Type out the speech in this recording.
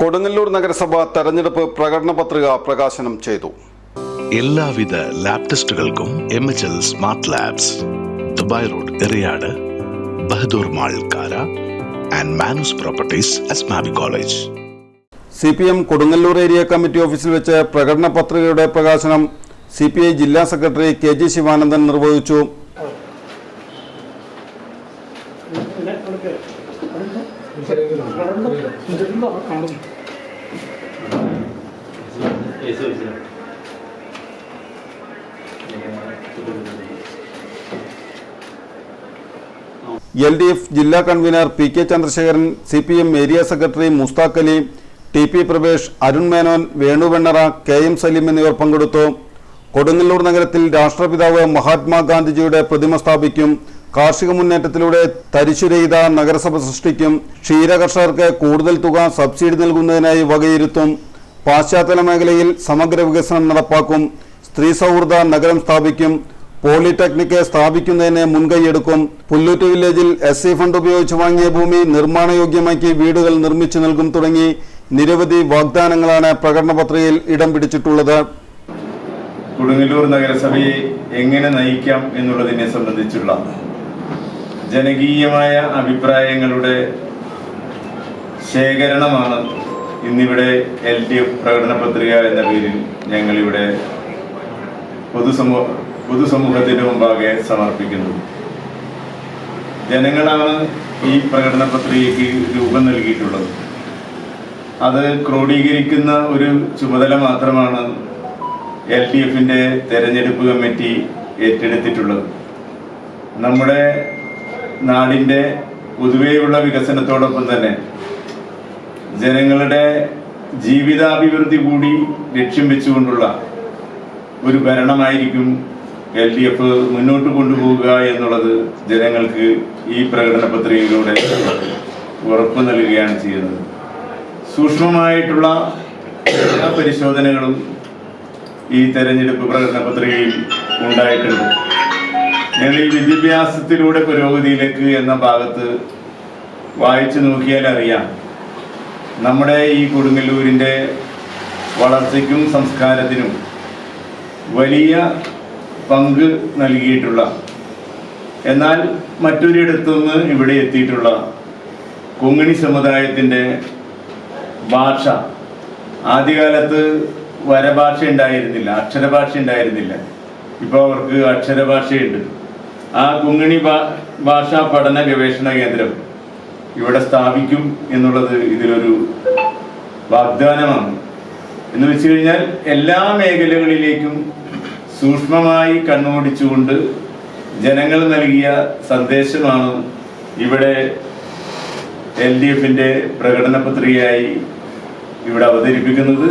കൊടുങ്ങല്ലൂർ നഗരസഭ തെരഞ്ഞെടുപ്പ് പ്രകടന പത്രിക പ്രകാശനം ചെയ്തു. എല്ലാവിധ ലാബ് ടെസ്റ്റുകൾക്കും MHL smart labs, Dubai road, Eriyad, Bahadur mall, Kara and Manus properties, Asmabi college. CPM Kodungallur area committee ഓഫീസിൽ വെച്ച് പ്രകടന പത്രികയുടെ പ്രകാശനം CPI ജില്ലാ സെക്രട്ടറി KG ശിവാനന്ദൻ നിർവഹിച്ചു. LDF ജില്ലാ convener PK Chandrasekharan, CPM area secretary Musthaq Ali, TP Pravesh, Arun Menon, Venu Vennara, KM Saleem എന്നിവർ പങ്കെടുത്തു. കൊടുങ്ങല്ലൂർ നഗരത്തിൽ രാഷ്ട്രപിതാവ് മഹാത്മാഗാന്ധിജിയുടെ പ്രതിമ സ്ഥാപിക്കും. കാർഷിക മുന്നേറ്റത്തിലൂടെ തരിശുരഹിത നഗരസഭ സൃഷ്ടിക്കും. ക്ഷീരകർഷകർക്ക് കൂടുതൽ തുക സബ്സിഡി നൽകുന്നതിനായി വകയിരുത്തും. പാശ്ചാത്തല മേഖലയിൽ സമഗ്ര വികസനം നടപ്പാക്കും. സ്ത്രീ സൗഹൃദ നഗരം സ്ഥാപിക്കും. പോളിടെക്നിക് സ്ഥാപിക്കുന്നതിന് മുൻകൈയെടുക്കും. പുല്ലൂറ്റ് വില്ലേജിൽ SC ഫണ്ട് ഉപയോഗിച്ച് വാങ്ങിയ ഭൂമി നിർമ്മാണയോഗ്യമാക്കി വീടുകൾ നിർമ്മിച്ചു നൽകും തുടങ്ങി നിരവധി വാഗ്ദാനങ്ങളാണ് പ്രകടന പത്രികയിൽ ഇടം പിടിച്ചിട്ടുള്ളത്. കൊടുങ്ങല്ലൂർ നഗരസഭയെ എങ്ങനെ നയിക്കാം എന്നുള്ളതിനെ സംബന്ധിച്ചുള്ള ജനകീയമായ അഭിപ്രായങ്ങളുടെ ശേഖരണമാണ് ഇന്നിവിടെ LDF പ്രകടന പത്രിക എന്ന പേരിൽ ഞങ്ങളിവിടെ പൊതുസമൂഹത്തിന് മുമ്പാകെ സമർപ്പിക്കുന്നു. ജനങ്ങളാണ് ഈ പ്രകടന പത്രികയ്ക്ക് രൂപം നൽകിയിട്ടുള്ളത്. അത് ക്രോഡീകരിക്കുന്ന ഒരു ചുമതല മാത്രമാണ് LDFന്റെ തെരഞ്ഞെടുപ്പ് കമ്മിറ്റി ഏറ്റെടുത്തിട്ടുള്ളത്. നമ്മുടെ നാടിൻ്റെ പൊതുവെയുള്ള വികസനത്തോടൊപ്പം തന്നെ ജനങ്ങളുടെ ജീവിതാഭിവൃദ്ധി കൂടി ലക്ഷ്യം വെച്ചുകൊണ്ടുള്ള ഒരു ഭരണമായിരിക്കും LDF മുന്നോട്ട് കൊണ്ടുപോവുക എന്നുള്ളത് ജനങ്ങൾക്ക് ഈ പ്രകടന പത്രികയിലൂടെ ഉറപ്പ് നൽകുകയാണ് ചെയ്യുന്നത്. സൂക്ഷ്മമായിട്ടുള്ള എല്ലാ പരിശോധനകളും ഈ തെരഞ്ഞെടുപ്പ് പ്രകടന പത്രികയിൽ ഉണ്ടായിട്ടുണ്ട്. ഞങ്ങൾ ഈ വിദ്യാഭ്യാസത്തിലൂടെ പുരോഗതിയിലേക്ക് എന്ന ഭാഗത്ത് വായിച്ചു നോക്കിയാൽ അറിയാം, നമ്മുടെ ഈ കൊടുങ്ങല്ലൂരിൻ്റെ വളർച്ചയ്ക്കും സംസ്കാരത്തിനും വലിയ പങ്ക് നൽകിയിട്ടുള്ള, എന്നാൽ മറ്റൊരിടത്തുനിന്ന് ഇവിടെ എത്തിയിട്ടുള്ള കൊങ്ങിണി സമുദായത്തിൻ്റെ ഭാഷ, ആദ്യകാലത്ത് വരഭാഷ ഉണ്ടായിരുന്നില്ല, അക്ഷരഭാഷ ഉണ്ടായിരുന്നില്ല. ഇപ്പോൾ അവർക്ക് അക്ഷരഭാഷയുണ്ട്. ആ കൊങ്ങിണി ഭാഷാ പഠന ഗവേഷണ കേന്ദ്രം ഇവിടെ സ്ഥാപിക്കും എന്നുള്ളത് ഇതിലൊരു വാഗ്ദാനമാണ്. എന്ന് വെച്ച് കഴിഞ്ഞാൽ എല്ലാ മേഖലകളിലേക്കും സൂക്ഷ്മമായി കണ്ണോടിച്ചുകൊണ്ട് ജനങ്ങൾ നൽകിയ സന്ദേശമാണ് ഇവിടെ LDFന്റെ പ്രകടന പത്രികയായി ഇവിടെ അവതരിപ്പിക്കുന്നത്.